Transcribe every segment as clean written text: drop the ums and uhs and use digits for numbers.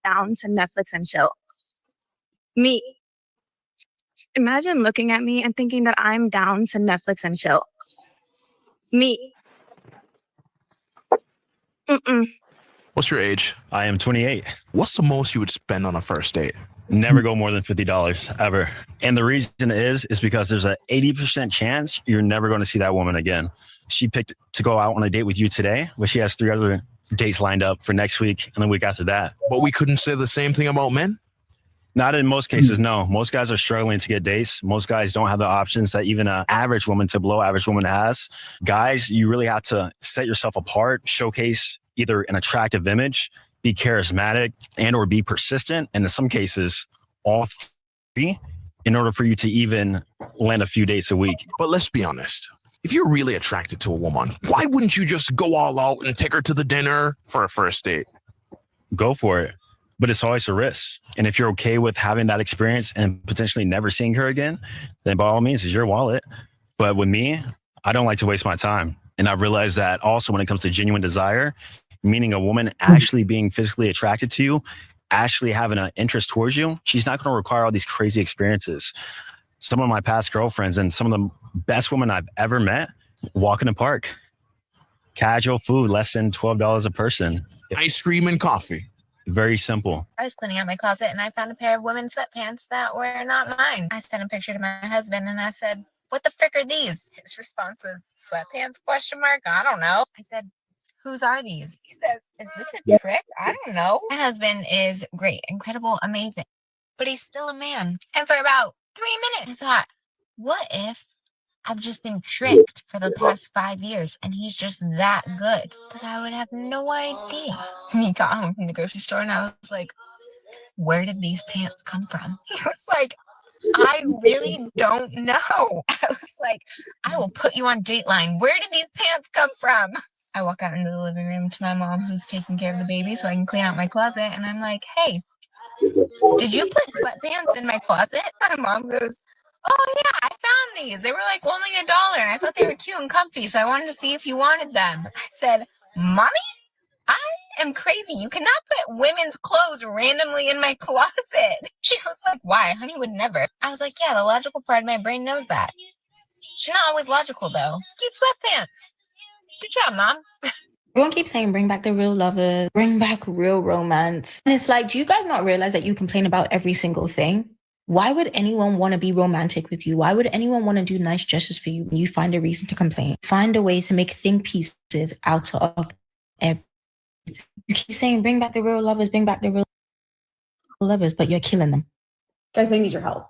down to Netflix and chill. Me. Imagine looking at me and thinking that I'm down to Netflix and chill. Me. Mm-mm. What's your age? I am 28. What's the most you would spend on a first date? Never go more than $50 ever. And the reason is because there's an 80% chance you're never going to see that woman again. She picked to go out on a date with you today, but she has 3 other dates lined up for next week and the week after that. But we couldn't say the same thing about men? Not in most cases, no. Most guys are struggling to get dates. Most guys don't have the options that even an average woman to below average woman has. Guys, you really have to set yourself apart, showcase either an attractive image, be charismatic, and or be persistent. And in some cases, all three, in order for you to even land a few dates a week. But let's be honest. If you're really attracted to a woman, why wouldn't you just go all out and take her to the dinner for a first date? Go for it. But it's always a risk. And if you're okay with having that experience and potentially never seeing her again, then by all means, it's your wallet. But with me, I don't like to waste my time. And I've realized that also when it comes to genuine desire, meaning a woman actually being physically attracted to you, actually having an interest towards you, she's not going to require all these crazy experiences. Some of my past girlfriends and some of the best women I've ever met walk in the park. Casual food, less than $12 a person. Ice cream and coffee. Very simple. I was cleaning out my closet and I found a pair of women's sweatpants that were not mine. I sent a picture to my husband and I said, "What the frick are these?" His response was, "Sweatpants, question mark? I don't know." I said, "Whose are these?" He says, "Is this a trick? I don't know." My husband is great, incredible, amazing, but he's still a man. And for about 3 minutes, I thought, what if I've just been tricked for the past 5 years and he's just that good? But I would have no idea. He got home from the grocery store and I was like, "Where did these pants come from?" He was like, "I really don't know." I was like, "I will put you on Dateline. Where did these pants come from?" I walk out into the living room to my mom who's taking care of the baby so I can clean out my closet. And I'm like, "Hey, did you put sweatpants in my closet?" My mom goes, "Oh yeah, I found these. They were like only $1 and I thought they were cute and comfy. So I wanted to see if you wanted them." I said, "Mommy, I am crazy. You cannot put women's clothes randomly in my closet." She was like, "Why? Honey would never." I was like, "Yeah, the logical part of my brain knows that." She's not always logical though. Cute sweatpants. Good job, Mom. Everyone keeps saying, bring back the real lovers, bring back real romance. And it's like, do you guys not realize that you complain about every single thing? Why would anyone want to be romantic with you? Why would anyone want to do nice gestures for you when you find a reason to complain? Find a way to make think pieces out of everything. You keep saying, bring back the real lovers, bring back the real lovers, but you're killing them. Guys, I need your help.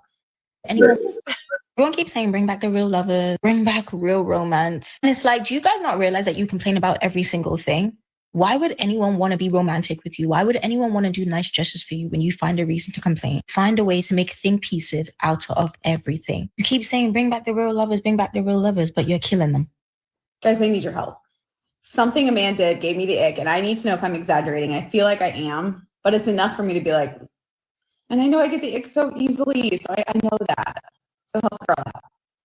Everyone keeps saying, bring back the real lovers, bring back real romance. And it's like, do you guys not realize that you complain about every single thing? Why would anyone want to be romantic with you? Why would anyone want to do nice gestures for you when you find a reason to complain? Find a way to make think pieces out of everything. You keep saying, bring back the real lovers, bring back the real lovers, but you're killing them. Guys, I need your help. Something a man did gave me the ick, and I need to know if I'm exaggerating. I feel like I am, but it's enough for me to be like, and I know I get the ick so easily, so I know that. So help a girl out.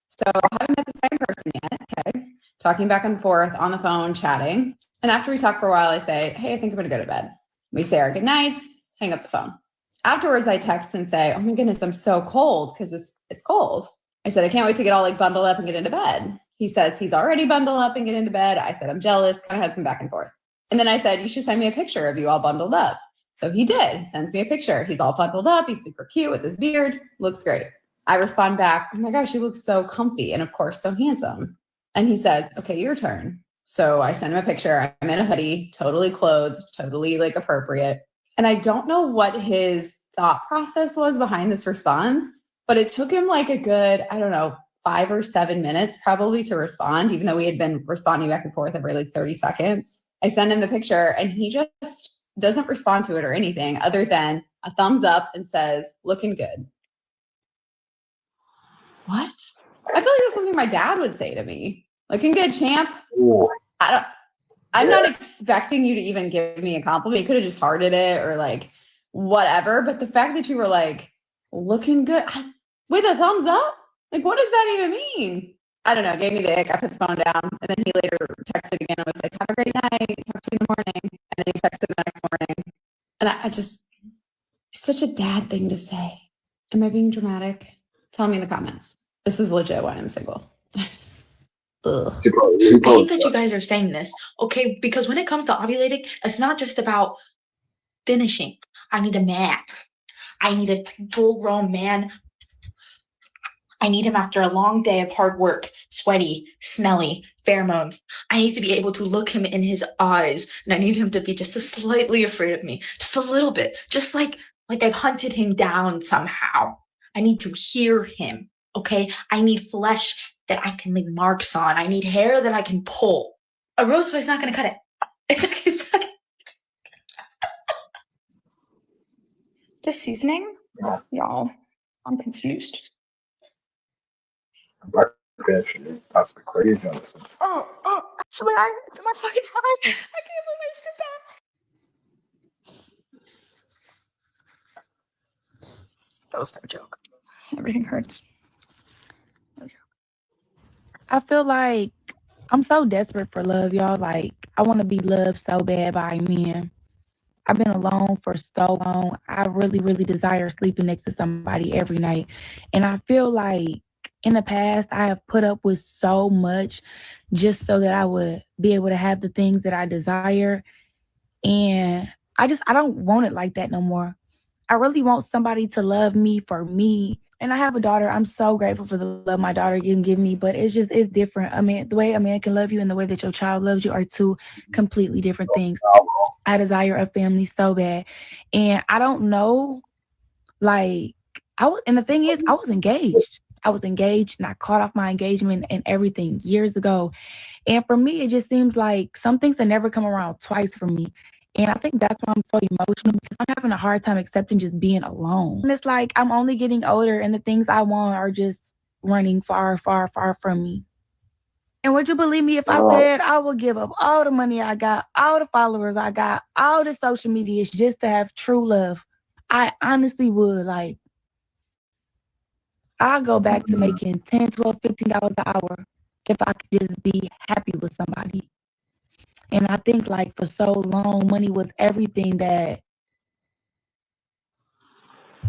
So I haven't met the same person yet, okay? Talking back and forth on the phone, chatting. And after we talk for a while, I say, "Hey, I think I'm gonna go to bed." We say our goodnights, hang up the phone. Afterwards, I text and say, "Oh my goodness, I'm so cold," because it's cold. I said, "I can't wait to get all like bundled up and get into bed." He says he's already bundled up and get into bed. I said, "I'm jealous," kind of had some back and forth. And then I said, "You should send me a picture of you all bundled up." So he did. He sends me a picture. He's all bundled up. He's super cute with his beard. Looks great. I respond back, "Oh my gosh, you look so comfy and of course so handsome." And he says, "Okay, your turn." So I send him a picture. I'm in a hoodie, totally clothed, totally like appropriate. And I don't know what his thought process was behind this response, but it took him like a good, I don't know, 5 or 7 minutes probably to respond, even though we had been responding back and forth every like 30 seconds. I send him the picture and he just doesn't respond to it or anything other than a thumbs up and says, "Looking good." What? I feel like that's something my dad would say to me. "Looking good, champ." I'm not expecting you to even give me a compliment. You could have just hearted it or like whatever. But the fact that you were like, "Looking good," with a thumbs up, like, what does that even mean? I don't know. It gave me the ick. I put the phone down. And then he later texted again and was like, "Have a great night. Talk to you in the morning." And then he texted the next morning. And I just, thing to say. Am I being dramatic? Tell me in the comments. This is legit why I'm single. Ugh. I hate that you guys are saying this, okay? Because when it comes to ovulating, it's not just about finishing. I need a man. I need a full-grown man. I need him after a long day of hard work, sweaty, smelly, pheromones. I need to be able to look him in his eyes, and I need him to be just slightly afraid of me, just a little bit, just like I've hunted him down somehow. I need to hear him, okay? I need flesh that I can leave marks on. I need hair that I can pull. A rose toy is not going to cut it. It's not The seasoning? Y'all, I'm confused. Possibly crazy on this one. Actually, it's my fucking eye. I can't believe I just did that. That was no joke. Everything hurts. No joke. I feel like I'm so desperate for love, y'all. Like, I want to be loved so bad by men. I've been alone for so long. I really, really desire sleeping next to somebody every night. And I feel like in the past, I have put up with so much just so that I would be able to have the things that I desire. And I don't want it like that no more. I really want somebody to love me for me. And I have a daughter. I'm so grateful for the love my daughter can give me, but it's different. I mean, the way a man can love you and the way that your child loves you are two completely different things. I desire a family so bad. And I don't know, like, and the thing is, I was engaged. I was engaged and I caught off my engagement and everything years ago. And for me, it just seems like some things that never come around twice for me. And I think that's why I'm so emotional because I'm having a hard time accepting just being alone. And it's like I'm only getting older and the things I want are just running far, far, far from me. And would you believe me if I said I would give up all the money I got, all the followers I got, all the social medias just to have true love? I honestly would. Like, I'll go back to making $10, $12, $15 an hour if I could just be happy with somebody. And I think, like, for so long, money was everything that.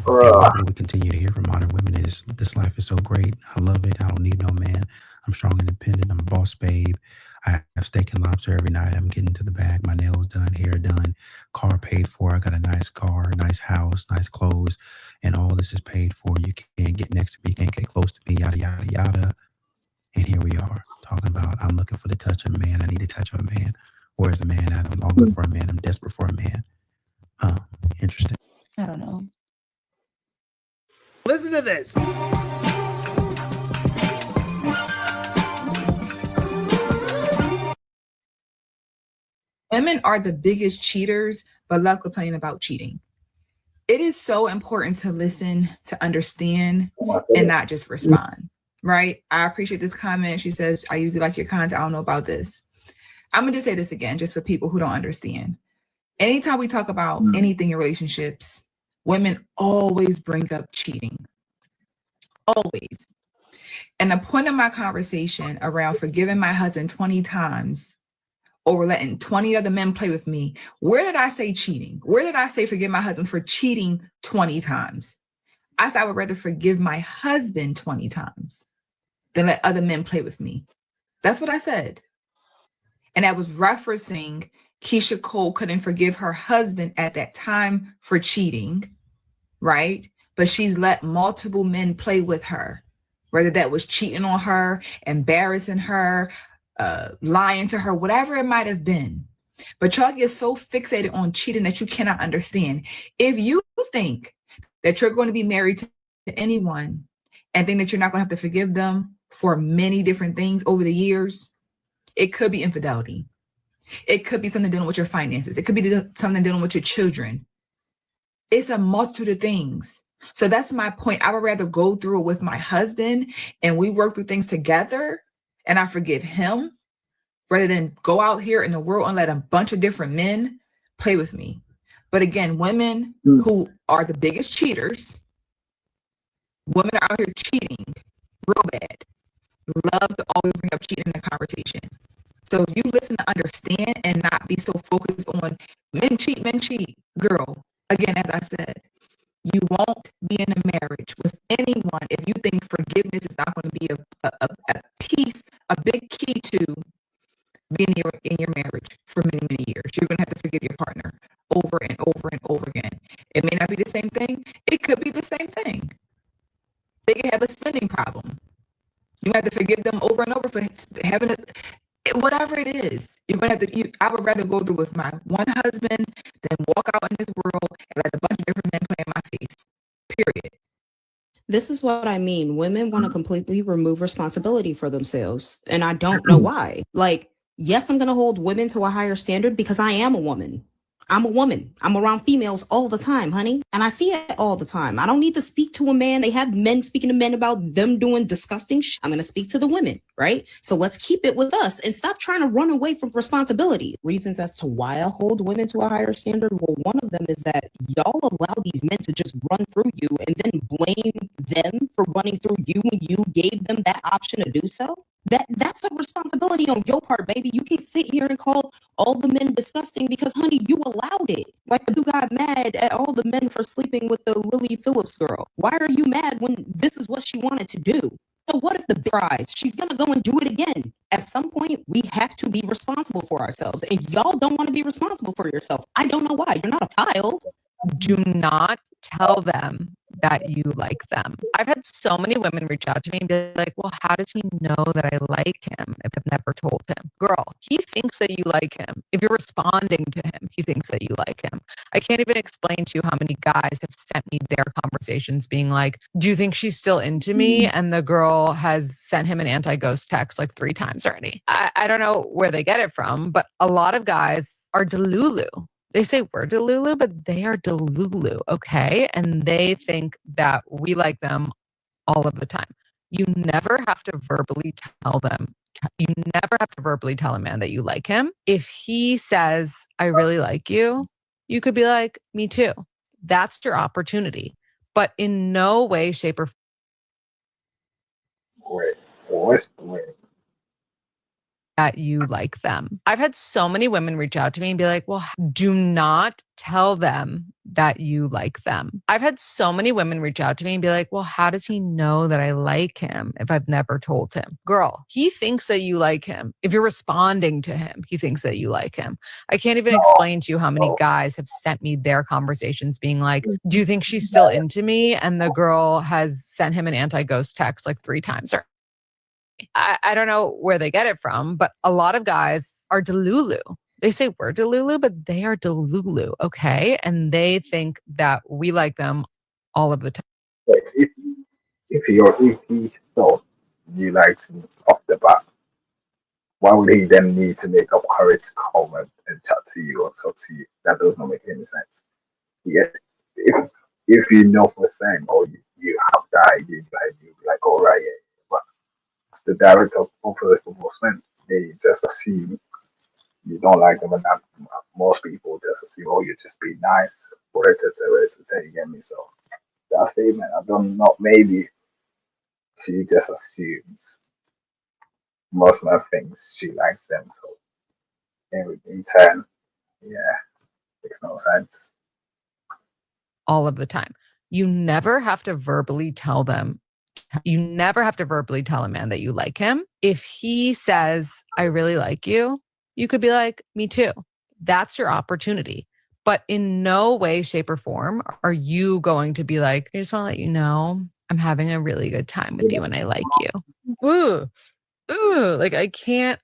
What we continue to hear from modern women is this life is so great. I love it. I don't need no man. I'm strong, independent. I'm a boss babe. I have steak and lobster every night. I'm getting to the bag. My nails done, hair done, car paid for. I got a nice car, nice house, nice clothes, and all this is paid for. You can't get next to me. You can't get close to me, yada, yada, yada. And here we are talking about I'm looking for the touch of a man. I need the touch of a man. Where's a man? I'm longing for a man. I'm desperate for a man. Interesting. I don't know. Listen to this. Women are the biggest cheaters, but love complaining about cheating. It is so important to listen, to understand, and not just respond, right? I appreciate this comment. She says, I usually like your content. I don't know about this. I'm going to just say this again, just for people who don't understand. Anytime we talk about anything in relationships, women always bring up cheating. Always. And the point of my conversation around forgiving my husband 20 times over letting 20 other men play with me, where did I say cheating? Where did I say forgive my husband for cheating 20 times? I said I would rather forgive my husband 20 times than let other men play with me. That's what I said. And I was referencing Keisha Cole couldn't forgive her husband at that time for cheating, right? But she's let multiple men play with her, whether that was cheating on her, embarrassing her, lying to her, whatever it might have been. But y'all get so fixated on cheating that you cannot understand. If you think that you're going to be married to anyone and think that you're not going to have to forgive them for many different things over the years, it could be infidelity. It could be something dealing with your finances. It could be something dealing with your children. It's a multitude of things. So that's my point. I would rather go through it with my husband and we work through things together and I forgive him rather than go out here in the world and let a bunch of different men play with me. But again, women who are the biggest cheaters, women are out here cheating real bad, love to always bring up cheating in the conversation. So if you listen to understand and not be so focused on men cheat, girl, again, as I said, You won't be in a marriage with anyone if you think forgiveness is not going to be a piece, a big key to being in your marriage for many, many years. You're going to have to forgive your partner over and over and over again. It may not be the same thing. It could be the same thing. They could have a spending problem. You have to forgive them over and over for having whatever it is. You're going to have to, I would rather go through with my one husband than walk out in this world and let a bunch of different men play in my face. Period. This is what I mean. Women want to completely remove responsibility for themselves. And I don't know why. Like, yes, I'm going to hold women to a higher standard because I am a woman. I'm a woman. I'm around females all the time, honey. And I see it all the time. I don't need to speak to a man. They have men speaking to men about them doing disgusting shit. I'm going to speak to the women, right? So let's keep it with us and stop trying to run away from responsibility. Reasons as to why I hold women to a higher standard. Well, one of them is that y'all allow these men to just run through you and then blame them for running through you when you gave them that option to do so. That's a responsibility on your part, baby. You can't sit here and call all the men disgusting because, honey, you allowed it. Like, you got mad at all the men for sleeping with the Lily Phillips girl. Why are you mad when this is what she wanted to do? So what if the prize? She's going to go and do it again. At some point, we have to be responsible for ourselves. And y'all don't want to be responsible for yourself. I don't know why. You're not a child. Do not tell them that you like them. I've had so many women reach out to me and be like, well, how does he know that I like him if I've never told him? Girl, he thinks that you like him. If you're responding to him, he thinks that you like him. I can't even explain to you how many guys have sent me their conversations being like, do you think she's still into me? And the girl has sent him an anti-ghost text like 3 times already. I don't know where they get it from, but a lot of guys are delulu. They say we're delulu, but they are delulu, okay? And they think that we like them all of the time. You never have to verbally tell them. You never have to verbally tell a man that you like him. If he says, I really like you, you could be like, me too. That's your opportunity. But in no way, shape, or Wait. that you like them. I've had so many women reach out to me and be like, well, do not tell them that you like them. I've had so many women reach out to me and be like, well, how does he know that I like him if I've never told him? Girl, he thinks that you like him. If you're responding to him, he thinks that you like him. I can't even explain to you how many guys have sent me their conversations being like, do you think she's still into me? And the girl has sent him an anti-ghost text like 3 times. I don't know where they get it from, but a lot of guys are delulu. They say we're delulu, but they are delulu, okay? And they think that we like them all of the time. If he thought you liked him off the bat, why would he then need to make up courage to come and chat to you or talk to you? That does not make any sense. Yeah, if you know for certain or you have that idea, you'd be like, all right, yeah. But it's the director of most men. They just assume you don't like them, and that most people just assume, oh, you just be nice, or etc. You get me? So that statement, I don't know. Maybe she just assumes most men thinks she likes them. So in turn, yeah, makes no sense. All of the time. You never have to verbally tell them. You never have to verbally tell a man that you like him. If he says, I really like you, you could be like, me too. That's your opportunity. But in no way, shape, or form are you going to be like, I just want to let you know I'm having a really good time with you and I like you. Ooh, like I cannot.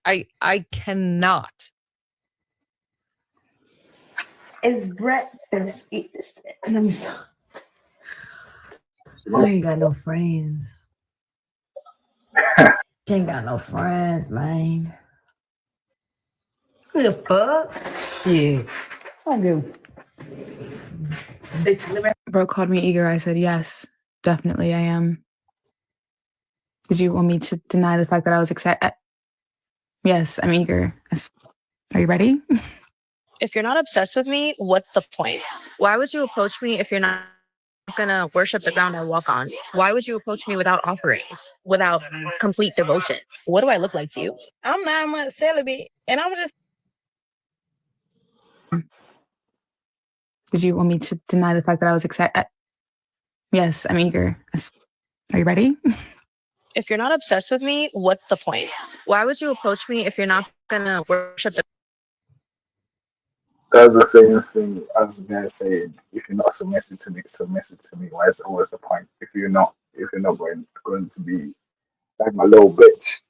It's breakfast. And I'm so, I ain't got no friends. She ain't got no friends, man. Who the fuck? Shit. I do. Bro called me eager. I said, yes, definitely I am. Did you want me to deny the fact that I was excited? Yes, I'm eager. Are you ready? If you're not obsessed with me, what's the point? Why would you approach me if you're not gonna worship the ground I walk on? Why would you approach me without offerings, without complete devotion? What do I look like to you? I'm 9 months celibate, and I'm just. Did you want me to deny the fact that I was excited? Yes, I'm eager. Are you ready? If you're not obsessed with me, what's the point? Why would you approach me if you're not gonna worship the That's the same thing as the guy saying, if you're not submissive to me, submissive to me. What's the point? If you're not going to be like my little bitch,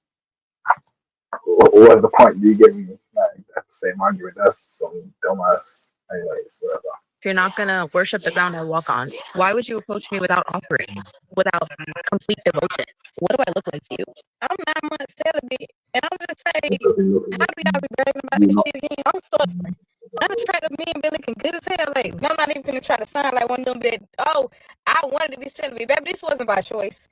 what's the point? Do you get me? Like that's the same argument. That's some dumbass. Anyways, whatever. if you're not gonna worship the ground I walk on? Why would you approach me without offerings, without complete devotion? What do I look like to you? I'm 9 months celibate, and I'm just saying, Because you how do y'all be bragging about you're this not shit again? I'm suffering. Unattractive men be looking good as hell. Like, I'm not even gonna try to sound like one of them that, oh, I wanted to be celibate. Baby, this wasn't by choice.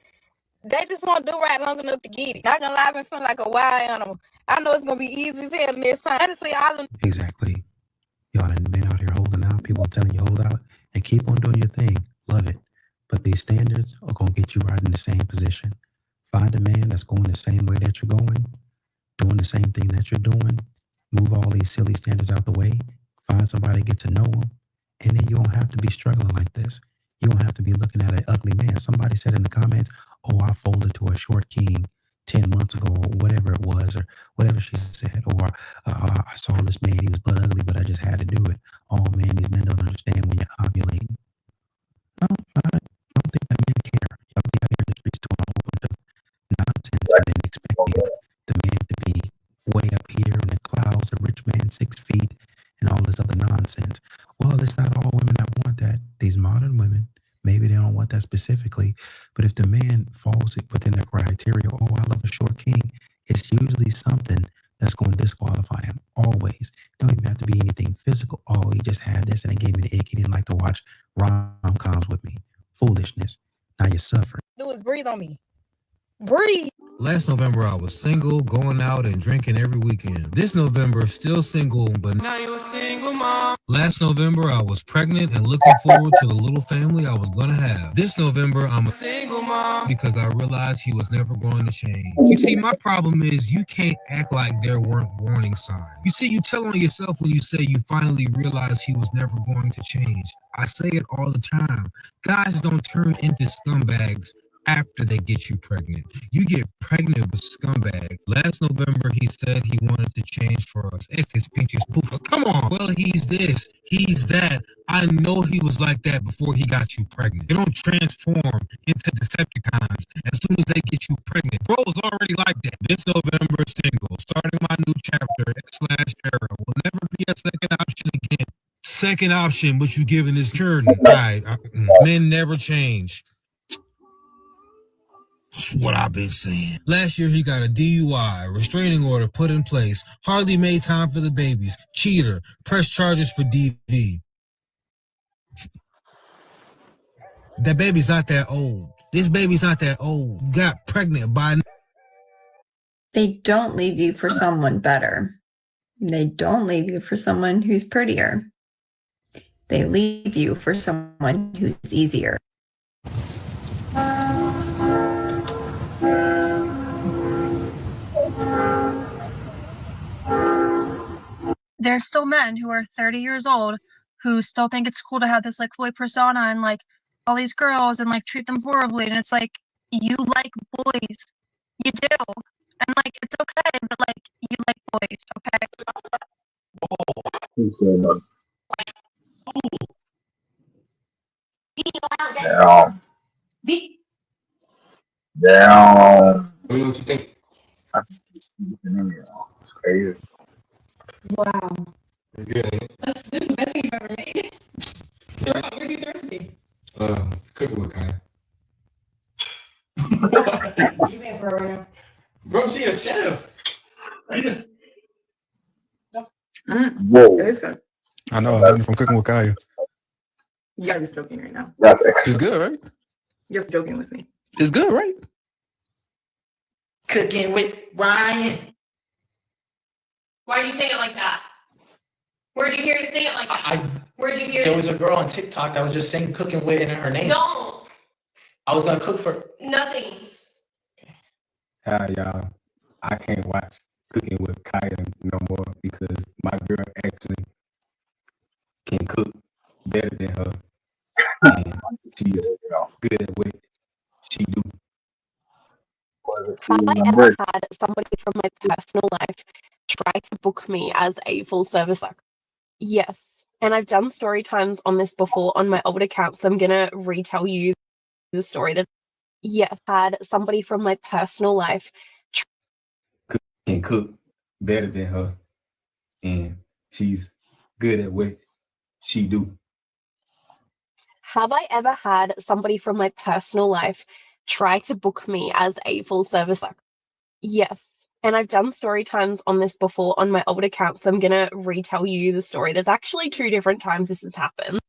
They just want to do right long enough to get it. Not gonna lie, I've been feeling like a wild animal. I know it's gonna be easy as hell this time. Honestly, Exactly. Y'all done been out here holding out. People telling you hold out and keep on doing your thing. Love it. But these standards are going to get you right in the same position. Find a man that's going the same way that you're going, doing the same thing that you're doing. Move all these silly standards out the way. Find somebody, get to know them. And then you don't have to be struggling like this. You don't have to be looking at an ugly man. Somebody said in the comments, oh, I folded to a short king 10 months ago or whatever it was or whatever she said. Or I saw this man, he was butt ugly, but I just had to do it. Oh, man, these men don't understand when you're ovulating. No, I don't think that men care. Y'all be out here in the streets doing a whole bunch of nonsense and then expecting the man to be way up here in the clouds, a rich man 6 feet, and all this other nonsense. Well, it's not all women that want that. These modern women, maybe they don't want that specifically, but if the man falls within the criteria, oh, I love a short king, it's usually something that's going to disqualify him. Always. Don't even have to be anything physical. Oh, he just had this and it gave me the ick. He didn't like to watch rom-coms with me. Foolishness. Now you're suffering. do is breathe on me. Breathe. Last November, I was single, going out and drinking every weekend. This November, still single, but now you're a single mom. Last November, I was pregnant and looking forward to the little family I was gonna have. This November, I'm a single mom because I realized he was never going to change. You see, my problem is you can't act like there weren't warning signs. You see, you tell on yourself when you say you finally realized he was never going to change. I say it all the time. Guys don't turn into scumbags after they get you pregnant. You get pregnant with scumbag. Last November, he said he wanted to change for us. It's pinkish poof. Come on. Well, he's this, he's that. I know he was like that before he got you pregnant. They don't transform into Decepticons as soon as they get you pregnant. Bro's already like that. This November, single, starting my new chapter, /era, will never be a second option again. Second option, but you giving this Jordan. Right. Men never change. That's what I've been saying. Last year, he got a DUI, restraining order put in place, hardly made time for the babies, cheater, press charges for DV. That baby's not that old. This baby's not that old. You got pregnant by... They don't leave you for someone better. They don't leave you for someone who's prettier. They leave you for someone who's easier. There's still men who are 30 years old who still think it's cool to have this like boy persona and like all these girls and like treat them horribly. And it's like, you like boys. You do. And like, it's okay that like you like boys, okay? Damn. Damn. Let me know what you think. It's crazy. Wow. It's good, ain't it? This is the best thing you've ever made. Where's the recipe? Cooking with Kaya. What you made for her right now? Bro, she a chef. I just... Whoa. It is good. I know. I learned from Cooking with Kaya. You gotta be joking right now. That's It's good, right? You're joking with me. It's good, right? Cooking with Ryan. Why'd you sing it like that? Where'd you hear you sing it like that? Where'd you hear There it? was a girl on TikTok that was just saying cooking with in her name. No, I was gonna cook for. nothing. Hi, y'all. I can't watch Cooking with Kaya no more because my girl actually can cook better than her. And she's good at what she do. Have I ever had somebody from my personal life try to book me as a full service? Yes. And I've done story times on this before on my old account, so I'm gonna retell you the story. Yes, had somebody from my personal life Can cook better than her, and she's good at what she do. Have I ever had somebody from my personal life try to book me as a full service? Yes. And I've done story times on this before on my old account, so I'm gonna retell you the story. There's actually 2 different times this has happened.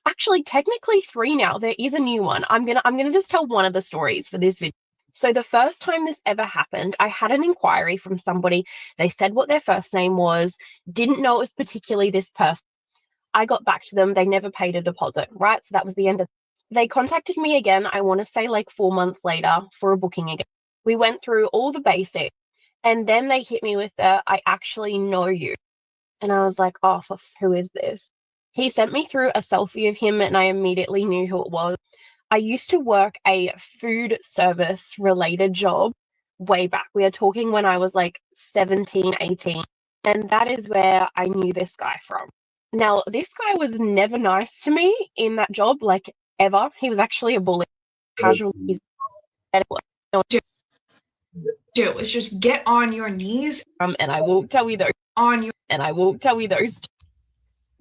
Actually, technically 3 now. There is a new one. I'm gonna just tell one of the stories for this video. So the first time this ever happened, I had an inquiry from somebody. They said what their first name was, didn't know it was particularly this person. I got back to them. They never paid a deposit, right? So that was the end of. They contacted me again, I want to say like 4 months later for a booking again. We went through all the basics, and then they hit me with the, I actually know you. And I was like, oh, who is this? He sent me through a selfie of him, and I immediately knew who it was. I used to work a food service related job way back. We are talking when I was like 17, 18. And that is where I knew this guy from. Now, this guy was never nice to me in that job, like ever. He was actually a bully. Casualties. Do is just get on your knees. And I will tell you those.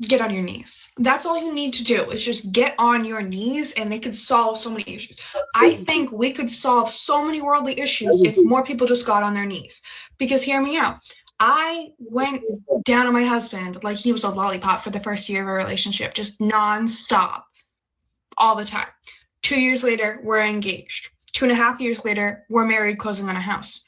Get on your knees. That's all you need to do is just get on your knees, and they could solve so many issues. I think we could solve so many worldly issues if more people just got on their knees. Because hear me out. I went down on my husband like he was a lollipop for the first year of a relationship, just nonstop, all the time. 2 years later, we're engaged. 2.5 years later, we're married, closing on a house.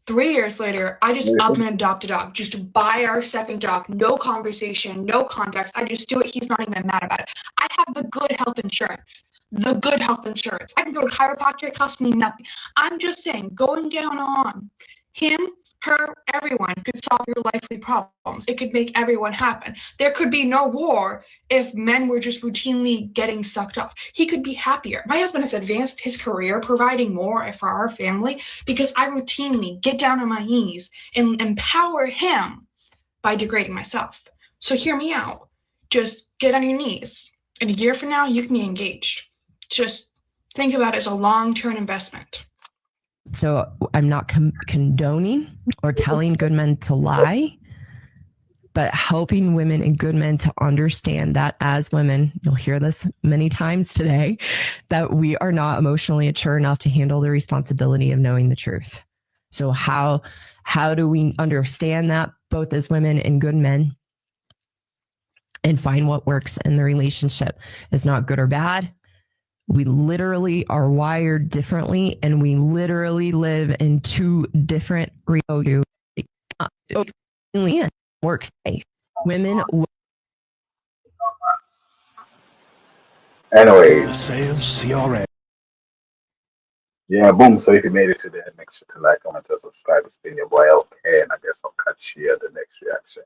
3 years later, I just up and adopt a dog. Just buy our second dog. No conversation, no context. I just do it. He's not even mad about it. I have the good health insurance. The good health insurance. I can go to chiropractor. It costs me nothing. I'm just saying, going down on him, her, everyone could solve your lively problems. It could make everyone happen. There could be no war if men were just routinely getting sucked up. He could be happier. My husband has advanced his career, providing more for our family because I routinely get down on my knees and empower him by degrading myself. So hear me out. Just get on your knees. In a year from now, you can be engaged. Just think about it as a long-term investment. So I'm not condoning or telling good men to lie, but helping women and good men to understand that as women, you'll hear this many times today, that we are not emotionally mature enough to handle the responsibility of knowing the truth. So how do we understand that both as women and good men and find what works in the relationship? It's not good or bad. We literally are wired differently, and we literally live in 2 different realities. Work safe. Women. Anyway, Sales CRM. yeah, boom. So if you made it to the end, make sure to like, comment, and subscribe. It's been your boy LK, and I guess I'll catch you at the next reaction.